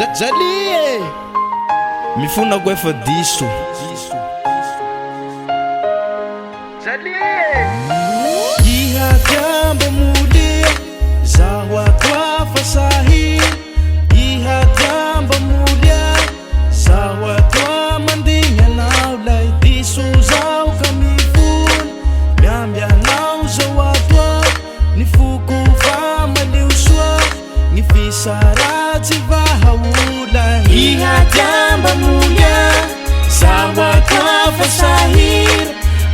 Jalie mifuna gwefa diso Iha jambo mulia Zawa kwa fasahi Iha jambo mulia Zawa kwa mandinya naulay Diso zao kamifun Miambia nauza watwa Nifuku fama liuswa Nifisarati vahawula Iha jambo mulia Zawa kwa fasahir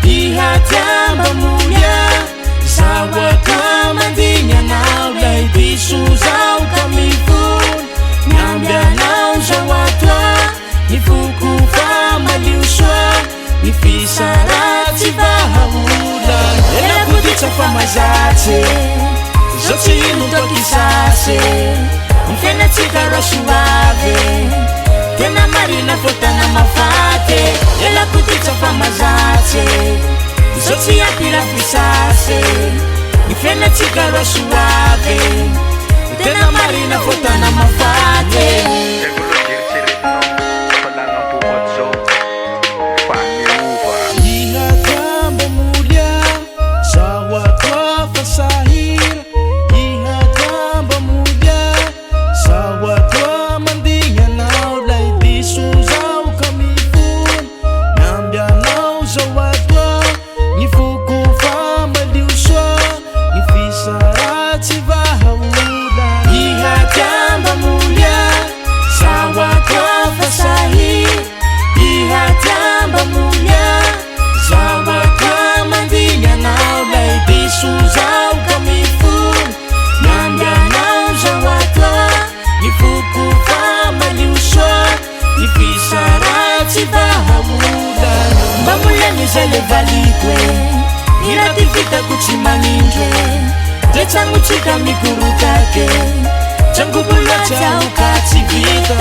Iha jambo mulia Zawa kwa mandinya naulay Diso zao kamifun Miambia nauza watwa Nifuku fama liuswa Nifisarati vahawula Ela kudita fama zate Zote inu toki sase Mfena chikara suave Tena marina fota na mafate Ela kudita fama zate Zote ya pila fisase Mfena chikara suave Tena marina fota na mafate Zele valikwe Irativita kuchimanindwe Dechangu chika mikurutake Changu bulacha ukativita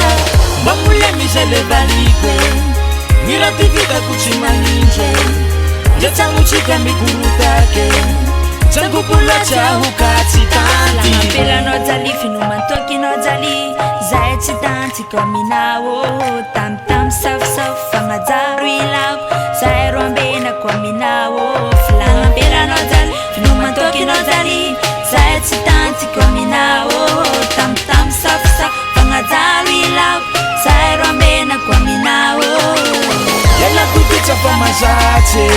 Bamule mizele valikwe Irativita kuchimanindwe Dechangu chika mikurutake Changu bulacha ukativita Pela no zali finu mantoki no zali Zae chitanti kominao Tam tam saf saf Fangazaru ilaw Zae rombe na kominao Flanga pela no zali finu mantoki no zali Zae chitanti kominao Tam tam saf saf Fangazaru ilaw Zae rombe na kominao Ela kudita fama zate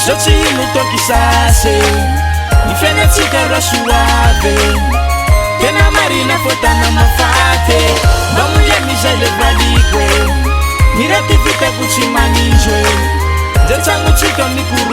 Zote inu toki sase Nifena chikara suave Tena marina fota na mafate Bamule mizele valikwe Nirativita kuchimanijwe Dechangu chika mikuru